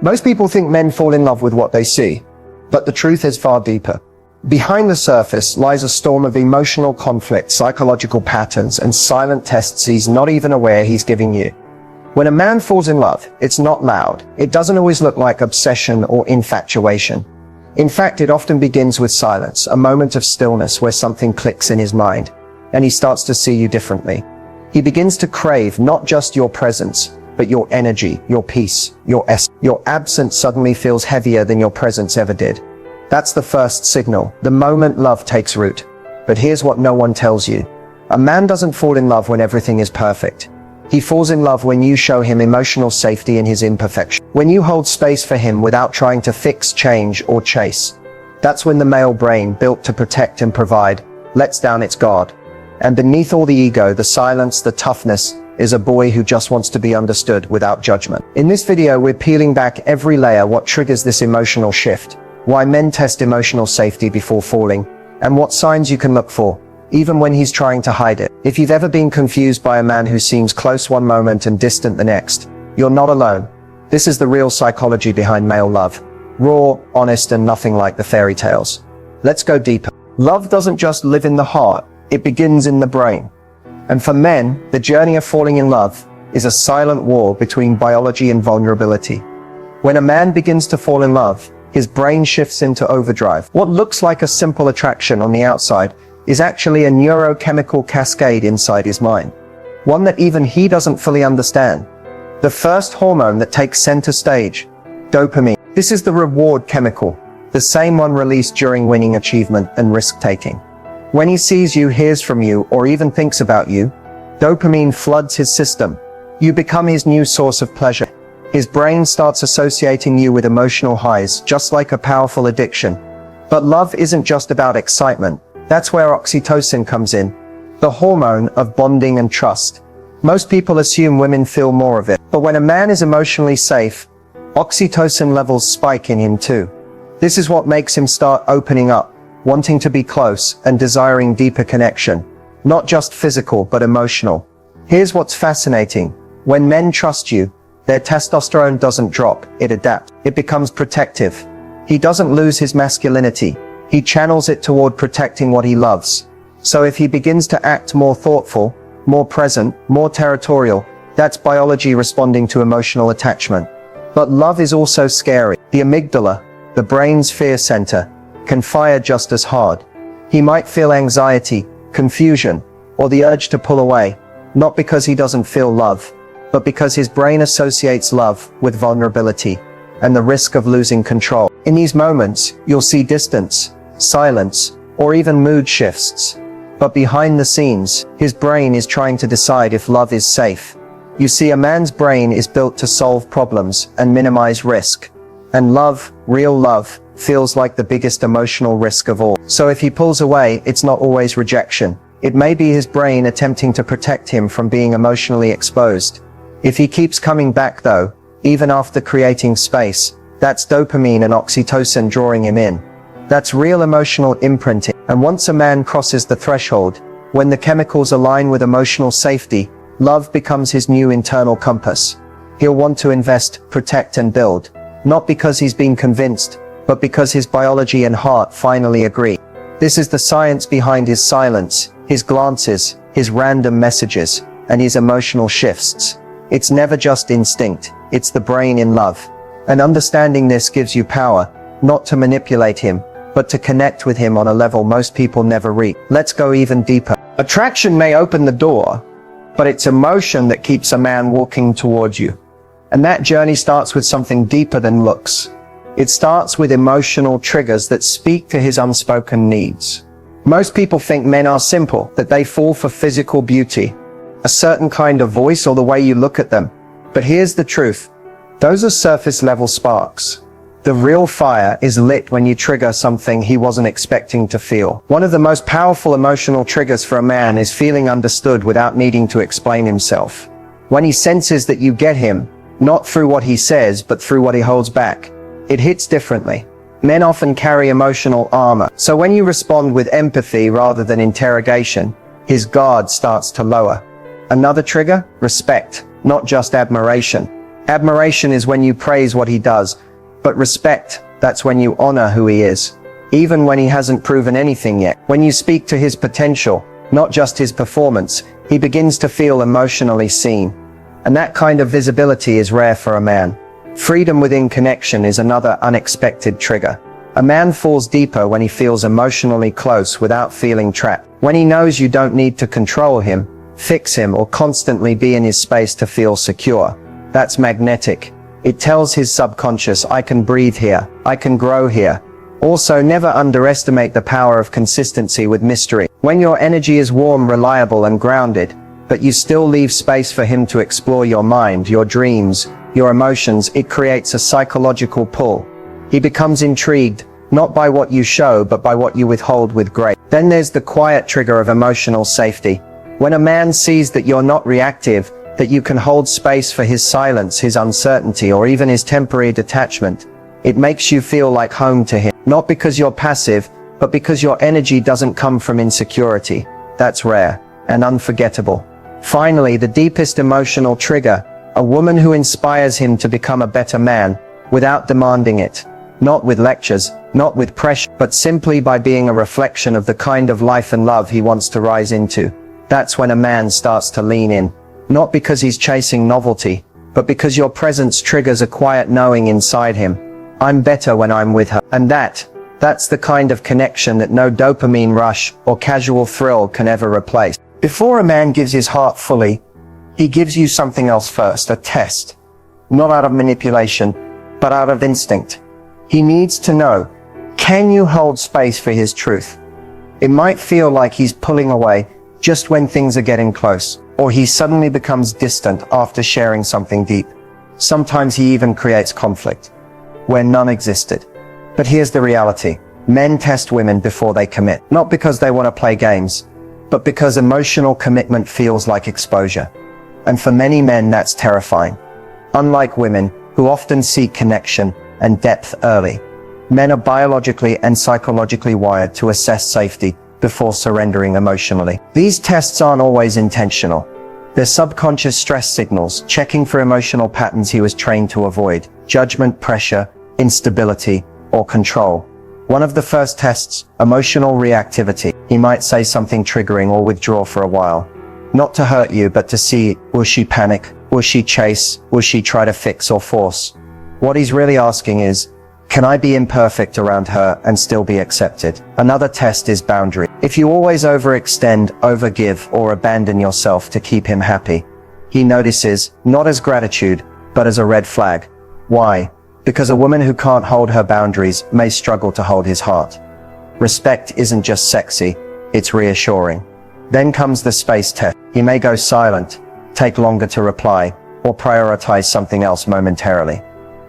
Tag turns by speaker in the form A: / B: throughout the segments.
A: Most people think men fall in love with what they see, but the truth is far deeper. Behind the surface lies a storm of emotional conflict, psychological patterns, and silent tests he's not even aware he's giving you. When a man falls in love, it's not loud. It doesn't always look like obsession or infatuation. In fact, it often begins with silence, a moment of stillness where something clicks in his mind, and he starts to see you differently. He begins to crave not just your presence, but your energy, your peace, your essence. Your absence suddenly feels heavier than your presence ever did. That's the first signal, the moment love takes root. But here's what no one tells you. A man doesn't fall in love when everything is perfect. He falls in love when you show him emotional safety in his imperfection. When you hold space for him without trying to fix, change, or chase. That's when the male brain, built to protect and provide, lets down its guard. And beneath all the ego, the silence, the toughness, is a boy who just wants to be understood without judgment. In this video, we're peeling back every layer, what triggers this emotional shift, why men test emotional safety before falling, and what signs you can look for, even when he's trying to hide it. If you've ever been confused by a man who seems close one moment and distant the next, you're not alone. This is the real psychology behind male love. Raw, honest, and nothing like the fairy tales. Let's go deeper. Love doesn't just live in the heart, it begins in the brain. And for men, the journey of falling in love is a silent war between biology and vulnerability. When a man begins to fall in love, his brain shifts into overdrive. What looks like a simple attraction on the outside is actually a neurochemical cascade inside his mind. One that even he doesn't fully understand. The first hormone that takes center stage, dopamine. This is the reward chemical, the same one released during winning, achievement, and risk-taking. When he sees you, hears from you, or even thinks about you, dopamine floods his system. You become his new source of pleasure. His brain starts associating you with emotional highs, just like a powerful addiction. But love isn't just about excitement. That's where oxytocin comes in, the hormone of bonding and trust. Most people assume women feel more of it. But when a man is emotionally safe, oxytocin levels spike in him too. This is what makes him start opening up, wanting to be close and desiring deeper connection. Not just physical, but emotional. Here's what's fascinating. When men trust you, their testosterone doesn't drop, it adapts. It becomes protective. He doesn't lose his masculinity. He channels it toward protecting what he loves. So if he begins to act more thoughtful, more present, more territorial, that's biology responding to emotional attachment. But love is also scary. The amygdala, the brain's fear center, can fire just as hard. He might feel anxiety, confusion, or the urge to pull away, not because he doesn't feel love, but because his brain associates love with vulnerability and the risk of losing control. In these moments, you'll see distance, silence, or even mood shifts. But behind the scenes, his brain is trying to decide if love is safe. You see, a man's brain is built to solve problems and minimize risk. And love, real love, feels like the biggest emotional risk of all. So if he pulls away, it's not always rejection. It may be his brain attempting to protect him from being emotionally exposed. If he keeps coming back though, even after creating space, that's dopamine and oxytocin drawing him in. That's real emotional imprinting. And once a man crosses the threshold, when the chemicals align with emotional safety, love becomes his new internal compass. He'll want to invest, protect, and build. Not because he's been convinced, but because his biology and heart finally agree. This is the science behind his silence, his glances, his random messages, and his emotional shifts. It's never just instinct, it's the brain in love. And understanding this gives you power, not to manipulate him, but to connect with him on a level most people never reach. Let's go even deeper. Attraction may open the door, but it's emotion that keeps a man walking towards you. And that journey starts with something deeper than looks. It starts with emotional triggers that speak to his unspoken needs. Most people think men are simple, that they fall for physical beauty, a certain kind of voice, or the way you look at them. But here's the truth. Those are surface level sparks. The real fire is lit when you trigger something he wasn't expecting to feel. One of the most powerful emotional triggers for a man is feeling understood without needing to explain himself. When he senses that you get him, not through what he says, but through what he holds back, it hits differently. Men often carry emotional armor. So when you respond with empathy rather than interrogation, his guard starts to lower. Another trigger? Respect, not just admiration. Admiration is when you praise what he does, but respect, that's when you honor who he is, even when he hasn't proven anything yet. When you speak to his potential, not just his performance, he begins to feel emotionally seen. And that kind of visibility is rare for a man. Freedom within connection is another unexpected trigger. A man falls deeper when he feels emotionally close without feeling trapped. When he knows you don't need to control him, fix him, or constantly be in his space to feel secure. That's magnetic. It tells his subconscious, I can breathe here, I can grow here. Also, never underestimate the power of consistency with mystery. When your energy is warm, reliable, and grounded, but you still leave space for him to explore your mind, your dreams, your emotions, it creates a psychological pull. He becomes intrigued, not by what you show, but by what you withhold with grace. Then there's the quiet trigger of emotional safety. When a man sees that you're not reactive, that you can hold space for his silence, his uncertainty, or even his temporary detachment, it makes you feel like home to him. Not because you're passive, but because your energy doesn't come from insecurity. That's rare and unforgettable. Finally, the deepest emotional trigger, a woman who inspires him to become a better man, without demanding it. Not with lectures, not with pressure, but simply by being a reflection of the kind of life and love he wants to rise into. That's when a man starts to lean in. Not because he's chasing novelty, but because your presence triggers a quiet knowing inside him. I'm better when I'm with her. And that's the kind of connection that no dopamine rush or casual thrill can ever replace. Before a man gives his heart fully, he gives you something else first, a test. Not out of manipulation, but out of instinct. He needs to know, can you hold space for his truth? It might feel like he's pulling away just when things are getting close, or he suddenly becomes distant after sharing something deep. Sometimes he even creates conflict, where none existed. But here's the reality. Men test women before they commit, not because they want to play games, but because emotional commitment feels like exposure. And for many men, that's terrifying. Unlike women, who often seek connection and depth early, men are biologically and psychologically wired to assess safety before surrendering emotionally. These tests aren't always intentional. They're subconscious stress signals, checking for emotional patterns he was trained to avoid: judgment, pressure, instability, or control. One of the first tests, emotional reactivity. He might say something triggering or withdraw for a while. Not to hurt you, but to see, will she panic? Will she chase? Will she try to fix or force? What he's really asking is, can I be imperfect around her and still be accepted? Another test is boundary. If you always overextend, overgive, or abandon yourself to keep him happy, he notices, not as gratitude, but as a red flag. Why? Because a woman who can't hold her boundaries may struggle to hold his heart. Respect isn't just sexy, it's reassuring. Then comes the space test. He may go silent, take longer to reply, or prioritize something else momentarily.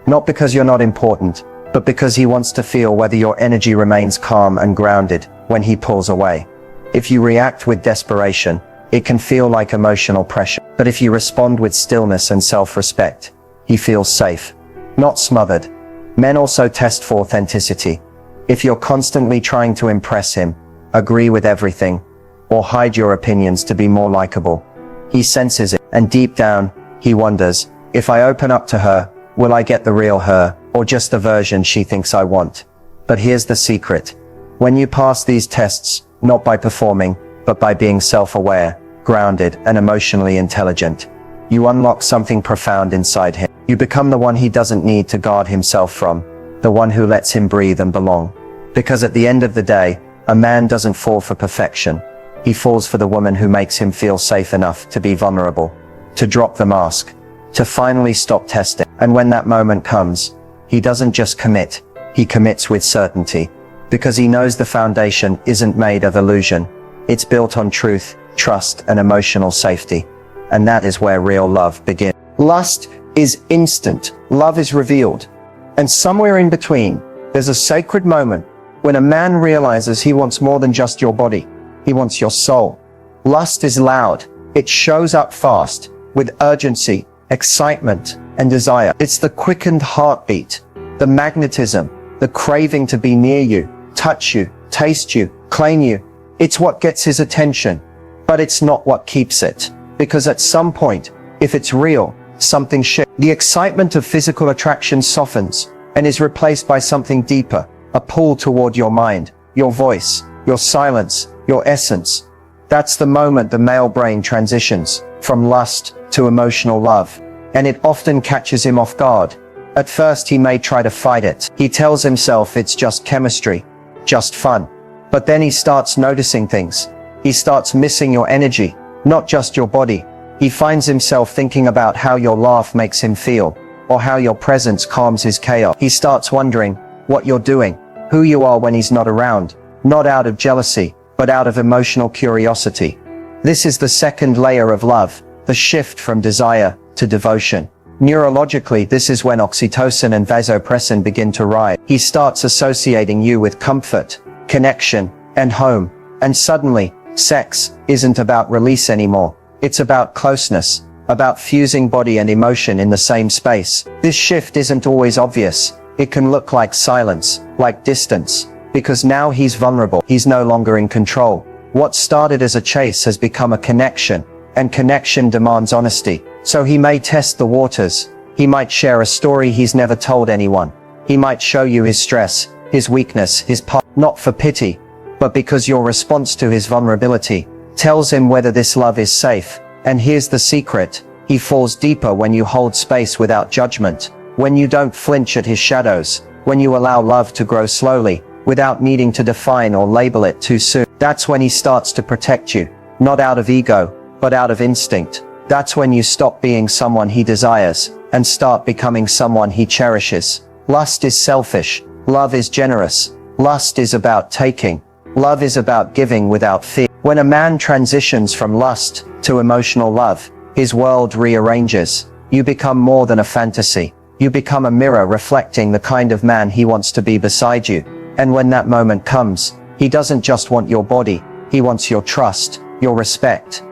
A: Not because you're not important, but because he wants to feel whether your energy remains calm and grounded when he pulls away. If you react with desperation, it can feel like emotional pressure. But if you respond with stillness and self-respect, he feels safe, not smothered. Men also test for authenticity. If you're constantly trying to impress him, agree with everything, or hide your opinions to be more likable, he senses it. And deep down, he wonders, if I open up to her, will I get the real her, or just the version she thinks I want? But here's the secret. When you pass these tests, not by performing, but by being self-aware, grounded, and emotionally intelligent, you unlock something profound inside him. You become the one he doesn't need to guard himself from, the one who lets him breathe and belong. Because at the end of the day, a man doesn't fall for perfection. He falls for the woman who makes him feel safe enough to be vulnerable, to drop the mask, to finally stop testing. And when that moment comes, he doesn't just commit, he commits with certainty. Because he knows the foundation isn't made of illusion. It's built on truth, trust, and emotional safety. And that is where real love begins. Lust is instant. Love is revealed. And somewhere in between, there's a sacred moment when a man realizes he wants more than just your body. He wants your soul. Lust is loud. It shows up fast, with urgency, excitement, and desire. It's the quickened heartbeat, the magnetism, the craving to be near you, touch you, taste you, claim you. It's what gets his attention, but it's not what keeps it. Because at some point, if it's real, something shifts. The excitement of physical attraction softens and is replaced by something deeper, a pull toward your mind, your voice, your silence, your essence. That's the moment the male brain transitions from lust to emotional love, and it often catches him off guard. At first he may try to fight it. He tells himself it's just chemistry, just fun. But then he starts noticing things. He starts missing your energy, not just your body. He finds himself thinking about how your laugh makes him feel, or how your presence calms his chaos. He starts wondering what you're doing, who you are when he's not around, not out of jealousy, but out of emotional curiosity. This is the second layer of love, the shift from desire to devotion. Neurologically, this is when oxytocin and vasopressin begin to rise. He starts associating you with comfort, connection, and home. And suddenly, sex isn't about release anymore. It's about closeness, about fusing body and emotion in the same space. This shift isn't always obvious. It can look like silence, like distance, because now he's vulnerable. He's no longer in control. What started as a chase has become a connection, and connection demands honesty. So he may test the waters. He might share a story he's never told anyone. He might show you his stress, his weakness, his part, not for pity, but because your response to his vulnerability tells him whether this love is safe. And here's the secret. He falls deeper when you hold space without judgment, when you don't flinch at his shadows, when you allow love to grow slowly, without needing to define or label it too soon. That's when he starts to protect you, not out of ego, but out of instinct. That's when you stop being someone he desires, and start becoming someone he cherishes. Lust is selfish. Love is generous. Lust is about taking. Love is about giving without fear. When a man transitions from lust to emotional love, his world rearranges. You become more than a fantasy. You become a mirror reflecting the kind of man he wants to be beside you. And when that moment comes, he doesn't just want your body. He wants your trust, your respect,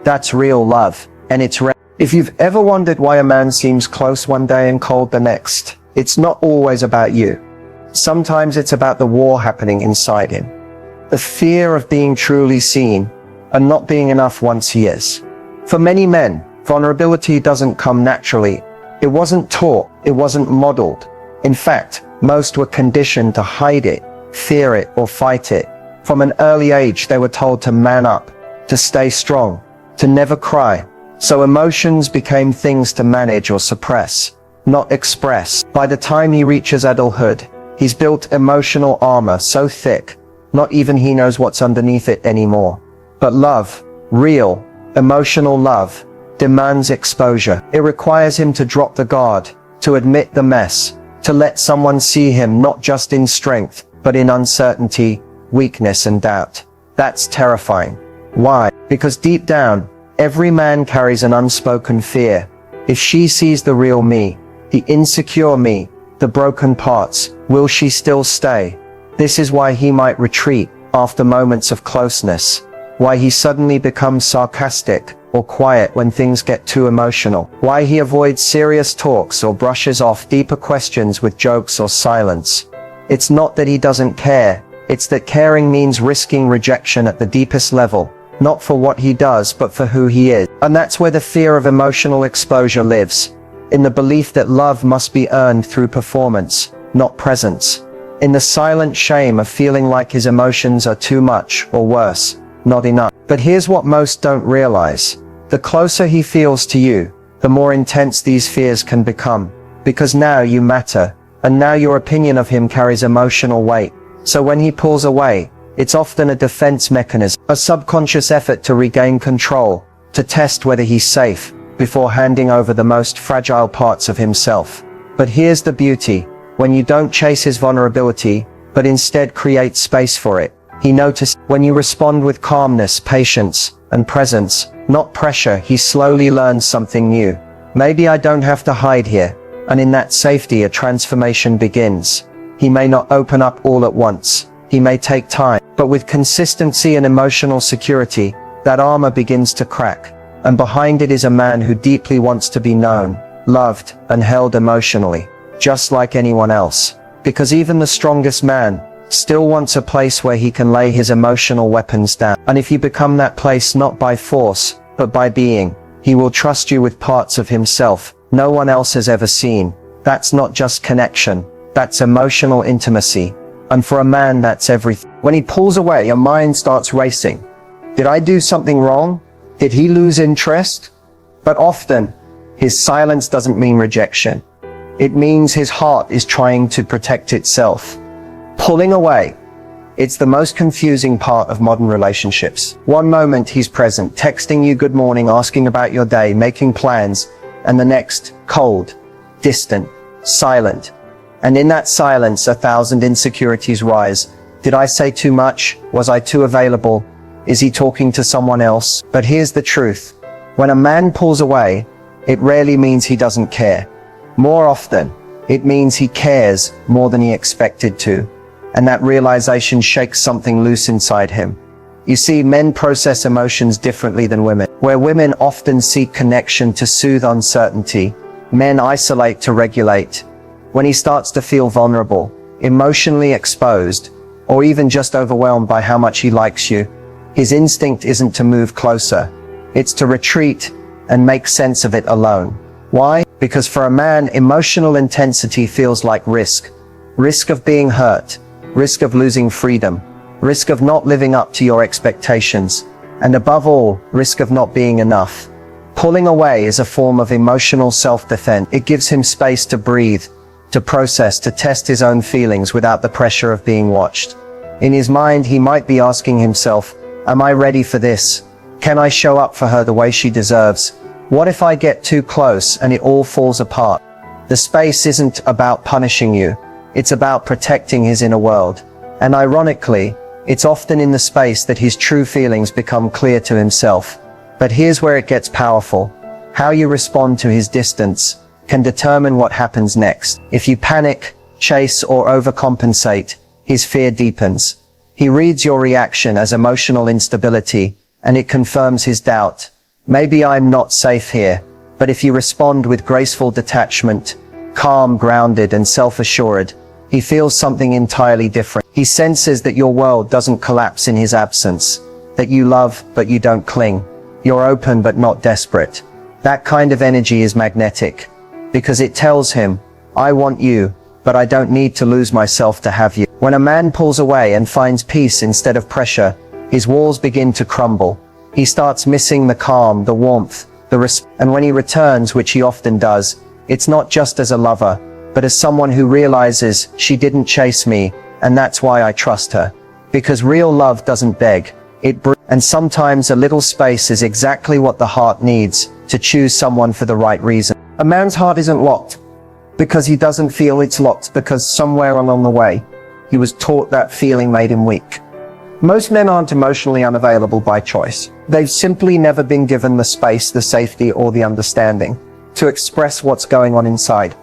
A: that's real love. And it's if you've ever wondered why a man seems close one day and cold the next, it's not always about you. Sometimes it's about the war happening inside him. The fear of being truly seen and not being enough once he is. For many men, vulnerability doesn't come naturally. It wasn't taught. It wasn't modeled. In fact, most were conditioned to hide it, fear it, or fight it. From an early age, they were told to man up, to stay strong, to never cry. So emotions became things to manage or suppress, not express. By the time he reaches adulthood, he's built emotional armor so thick, not even he knows what's underneath it anymore. But love, real, emotional love, demands exposure. It requires him to drop the guard, to admit the mess, to let someone see him not just in strength, but in uncertainty, weakness, and doubt. That's terrifying. Why? Because deep down, every man carries an unspoken fear. If she sees the real me, the insecure me, the broken parts, will she still stay? This is why he might retreat after moments of closeness, why he suddenly becomes sarcastic or quiet when things get too emotional, why he avoids serious talks or brushes off deeper questions with jokes or silence. It's not that he doesn't care, it's that caring means risking rejection at the deepest level, not for what he does but for who he is. And that's where the fear of emotional exposure lives, in the belief that love must be earned through performance, not presence, in the silent shame of feeling like his emotions are too much, or worse, not enough. But here's what most don't realize. The closer he feels to you, the more intense these fears can become, because now you matter, and now your opinion of him carries emotional weight. So when he pulls away, it's often a defense mechanism, a subconscious effort to regain control, to test whether he's safe, before handing over the most fragile parts of himself. But here's the beauty. When you don't chase his vulnerability, but instead create space for it, he notices. When you respond with calmness, patience, and presence, not pressure, he slowly learns something new. Maybe I don't have to hide here. And in that safety, a transformation begins. He may not open up all at once. He may take time. But with consistency and emotional security, that armor begins to crack. And behind it is a man who deeply wants to be known, loved, and held emotionally, just like anyone else. Because even the strongest man still wants a place where he can lay his emotional weapons down. And if you become that place not by force, but by being, He will trust you with parts of himself no one else has ever seen. That's not just connection. That's emotional intimacy. And for a man, that's everything. When he pulls away, your mind starts racing. Did I do something wrong? Did he lose interest? But often, his silence doesn't mean rejection. It means his heart is trying to protect itself. Pulling away. It's the most confusing part of modern relationships. One moment he's present, texting you good morning, asking about your day, making plans, and the next, cold, distant, silent. And in that silence, 1,000 insecurities rise. Did I say too much? Was I too available? Is he talking to someone else? But here's the truth. When a man pulls away, it rarely means he doesn't care. More often, it means he cares more than he expected to. And that realization shakes something loose inside him. You see, men process emotions differently than women. Where women often seek connection to soothe uncertainty, men isolate to regulate. When he starts to feel vulnerable, emotionally exposed, or even just overwhelmed by how much he likes you, his instinct isn't to move closer. It's to retreat and make sense of it alone. Why? Because for a man, emotional intensity feels like risk. Risk of being hurt, risk of losing freedom, risk of not living up to your expectations, and above all, risk of not being enough. Pulling away is a form of emotional self-defense. It gives him space to breathe, to process, to test his own feelings without the pressure of being watched. In his mind, he might be asking himself, am I ready for this? Can I show up for her the way she deserves? What if I get too close and it all falls apart? The space isn't about punishing you. It's about protecting his inner world. And ironically, it's often in the space that his true feelings become clear to himself. But here's where it gets powerful. How you respond to his distance can determine what happens next. If you panic, chase, or overcompensate, his fear deepens. He reads your reaction as emotional instability, and it confirms his doubt. Maybe I'm not safe here. But if you respond with graceful detachment, calm, grounded, and self-assured, he feels something entirely different. He senses that your world doesn't collapse in his absence, that you love, but you don't cling. You're open, but not desperate. That kind of energy is magnetic, because it tells him, I want you, but I don't need to lose myself to have you. When a man pulls away and finds peace instead of pressure, his walls begin to crumble. He starts missing the calm, the warmth, and when he returns, which he often does, it's not just as a lover, but as someone who realizes she didn't chase me, and that's why I trust her. Because real love doesn't beg, and sometimes a little space is exactly what the heart needs to choose someone for the right reason. A man's heart isn't locked because he doesn't feel it's locked, because somewhere along the way, he was taught that feeling made him weak. Most men aren't emotionally unavailable by choice. They've simply never been given the space, the safety, or the understanding to express what's going on inside.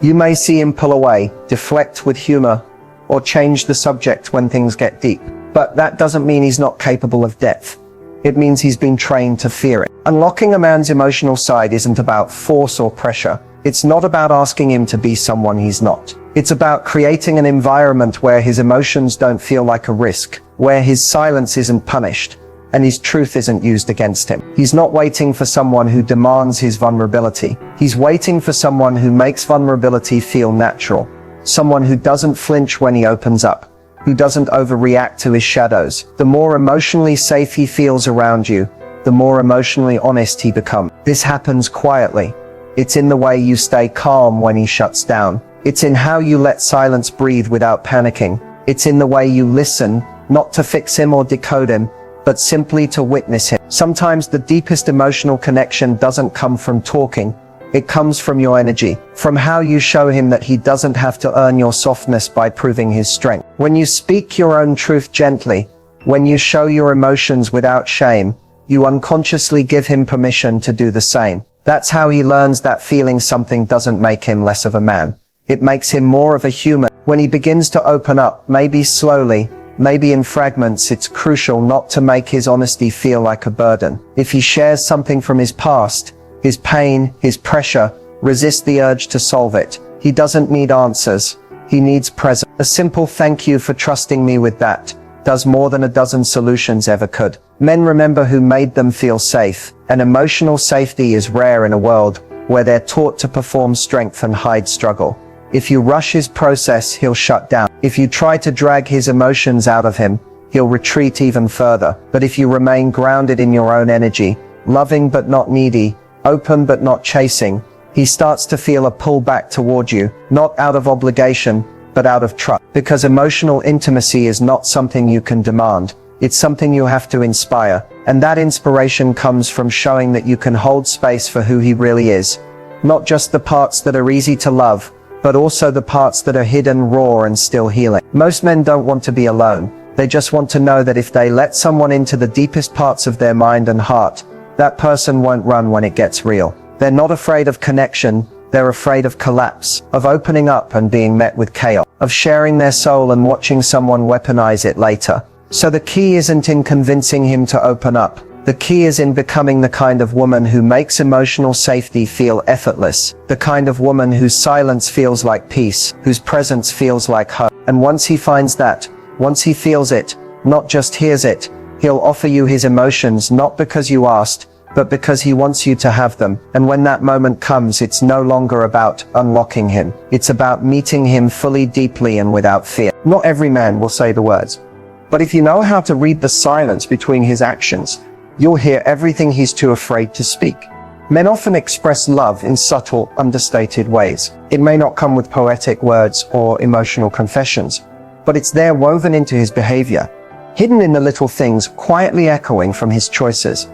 A: You may see him pull away, deflect with humor, or change the subject when things get deep. But that doesn't mean he's not capable of depth. It means he's been trained to fear it. Unlocking a man's emotional side isn't about force or pressure. It's not about asking him to be someone he's not. It's about creating an environment where his emotions don't feel like a risk, where his silence isn't punished, and his truth isn't used against him. He's not waiting for someone who demands his vulnerability. He's waiting for someone who makes vulnerability feel natural. Someone who doesn't flinch when he opens up, who doesn't overreact to his shadows. The more emotionally safe he feels around you, the more emotionally honest he becomes. This happens quietly. It's in the way you stay calm when he shuts down. It's in how you let silence breathe without panicking. It's in the way you listen, not to fix him or decode him, but simply to witness him. Sometimes the deepest emotional connection doesn't come from talking. It comes from your energy, from how you show him that he doesn't have to earn your softness by proving his strength. When you speak your own truth gently, when you show your emotions without shame, you unconsciously give him permission to do the same. That's how he learns that feeling something doesn't make him less of a man. It makes him more of a human. When he begins to open up, maybe slowly, maybe in fragments, it's crucial not to make his honesty feel like a burden. If he shares something from his past, his pain, his pressure, resist the urge to solve it. He doesn't need answers. He needs presence. A simple thank you for trusting me with that does more than a dozen solutions ever could. Men remember who made them feel safe, and emotional safety is rare in a world where they're taught to perform strength and hide struggle. If you rush his process, he'll shut down. If you try to drag his emotions out of him, he'll retreat even further. But if you remain grounded in your own energy, loving but not needy, open but not chasing, he starts to feel a pull back toward you, not out of obligation, but out of trust. Because emotional intimacy is not something you can demand. It's something you have to inspire. And that inspiration comes from showing that you can hold space for who he really is. Not just the parts that are easy to love, but also the parts that are hidden, raw, and still healing. Most men don't want to be alone. They just want to know that if they let someone into the deepest parts of their mind and heart, that person won't run when it gets real. They're not afraid of connection, they're afraid of collapse, of opening up and being met with chaos, of sharing their soul and watching someone weaponize it later. So the key isn't in convincing him to open up. The key is in becoming the kind of woman who makes emotional safety feel effortless, the kind of woman whose silence feels like peace, whose presence feels like hope. And once he finds that, once he feels it, not just hears it, he'll offer you his emotions not because you asked, but because he wants you to have them. And when that moment comes, it's no longer about unlocking him. It's about meeting him fully, deeply, and without fear. Not every man will say the words, but if you know how to read the silence between his actions, you'll hear everything he's too afraid to speak. Men often express love in subtle, understated ways. It may not come with poetic words or emotional confessions, but it's there woven into his behavior, hidden in the little things, quietly echoing from his choices.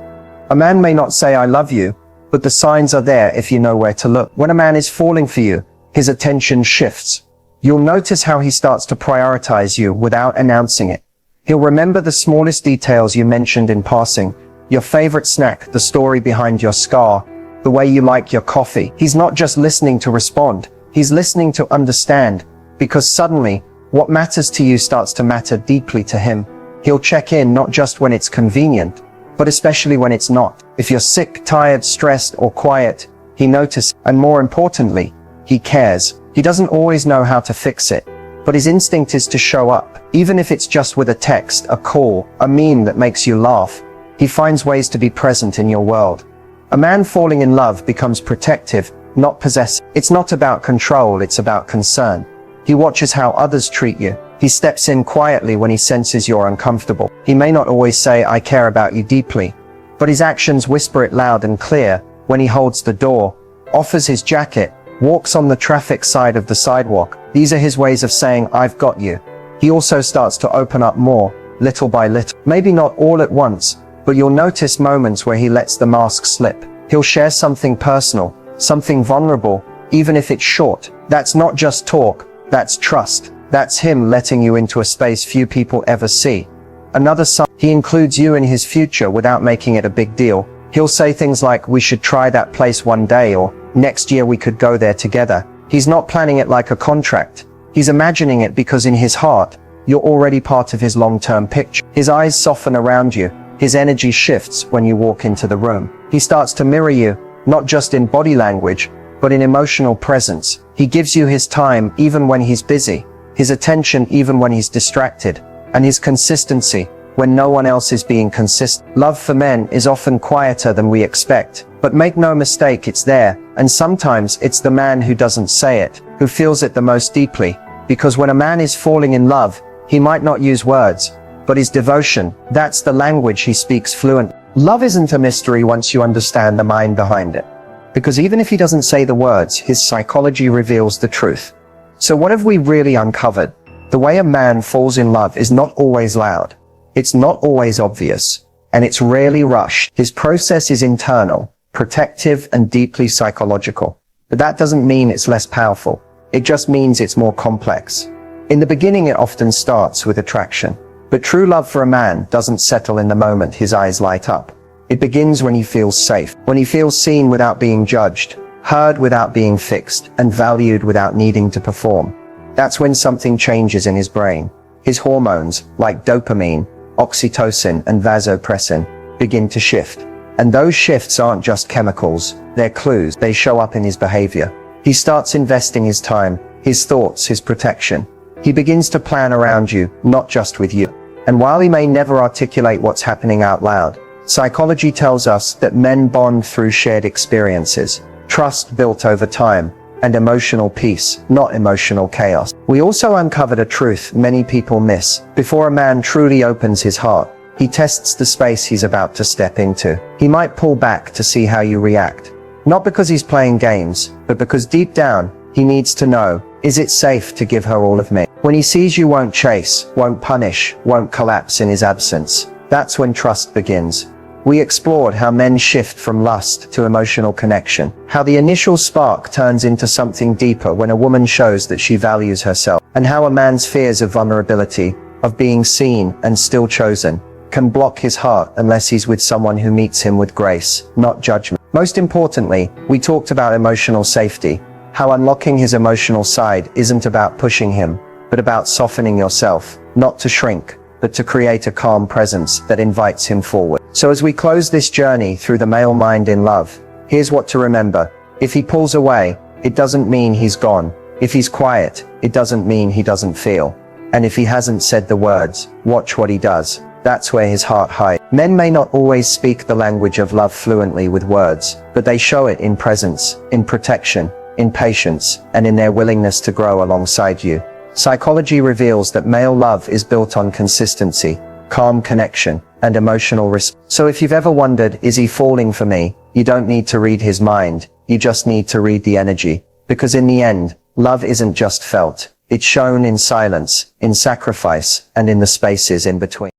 A: A man may not say, "I love you," but the signs are there if you know where to look. When a man is falling for you, his attention shifts. You'll notice how he starts to prioritize you without announcing it. He'll remember the smallest details you mentioned in passing, your favorite snack, the story behind your scar, the way you like your coffee. He's not just listening to respond, he's listening to understand, because suddenly, what matters to you starts to matter deeply to him. He'll check in not just when it's convenient, but especially when it's not. If you're sick, tired, stressed, or quiet, he notices, and more importantly, he cares. He doesn't always know how to fix it, but his instinct is to show up, even if it's just with a text, a call, a meme that makes you laugh. He finds ways to be present in your world. A man falling in love becomes protective, not possessive. It's not about control, it's about concern. He watches how others treat you. He steps in quietly when he senses you're uncomfortable. He may not always say, "I care about you deeply," but his actions whisper it loud and clear when he holds the door, offers his jacket, walks on the traffic side of the sidewalk. These are his ways of saying, "I've got you." He also starts to open up more, little by little. Maybe not all at once, but you'll notice moments where he lets the mask slip. He'll share something personal, something vulnerable, even if it's short. That's not just talk, that's trust. That's him letting you into a space few people ever see. Another sign, he includes you in his future without making it a big deal. He'll say things like, "We should try that place one day," or "Next year we could go there together." He's not planning it like a contract. He's imagining it because in his heart, you're already part of his long-term picture. His eyes soften around you. His energy shifts when you walk into the room. He starts to mirror you, not just in body language, but in emotional presence. He gives you his time even when he's busy, his attention even when he's distracted, and his consistency when no one else is being consistent. Love for men is often quieter than we expect, but make no mistake, it's there, and sometimes it's the man who doesn't say it, who feels it the most deeply, because when a man is falling in love, he might not use words, but his devotion, that's the language he speaks fluently. Love isn't a mystery once you understand the mind behind it, because even if he doesn't say the words, his psychology reveals the truth. So what have we really uncovered? The way a man falls in love is not always loud. It's not always obvious, and it's rarely rushed. His process is internal, protective, and deeply psychological. But that doesn't mean it's less powerful. It just means it's more complex. In the beginning, it often starts with attraction. But true love for a man doesn't settle in the moment his eyes light up. It begins when he feels safe, when he feels seen without being judged, heard without being fixed, and valued without needing to perform. That's when something changes in his brain. His hormones, like dopamine, oxytocin, and vasopressin, begin to shift. And those shifts aren't just chemicals, they're clues. They show up in his behavior. He starts investing his time, his thoughts, his protection. He begins to plan around you, not just with you. And while he may never articulate what's happening out loud, psychology tells us that men bond through shared experiences, trust built over time, and emotional peace, not emotional chaos. We also uncovered a truth many people miss. Before a man truly opens his heart, he tests the space he's about to step into. He might pull back to see how you react. Not because he's playing games, but because deep down, he needs to know, is it safe to give her all of me? When he sees you won't chase, won't punish, won't collapse in his absence, that's when trust begins. We explored how men shift from lust to emotional connection, how the initial spark turns into something deeper when a woman shows that she values herself, and how a man's fears of vulnerability, of being seen and still chosen, can block his heart unless he's with someone who meets him with grace, not judgment. Most importantly, we talked about emotional safety, how unlocking his emotional side isn't about pushing him, but about softening yourself, not to shrink, but to create a calm presence that invites him forward. So as we close this journey through the male mind in love, here's what to remember. If he pulls away, it doesn't mean he's gone. If he's quiet, it doesn't mean he doesn't feel. And if he hasn't said the words, watch what he does. That's where his heart hides. Men may not always speak the language of love fluently with words, but they show it in presence, in protection, in patience, and in their willingness to grow alongside you. Psychology reveals that male love is built on consistency, calm connection, and emotional respect. So if you've ever wondered, is he falling for me? You don't need to read his mind. You just need to read the energy. Because in the end, love isn't just felt. It's shown in silence, in sacrifice, and in the spaces in between.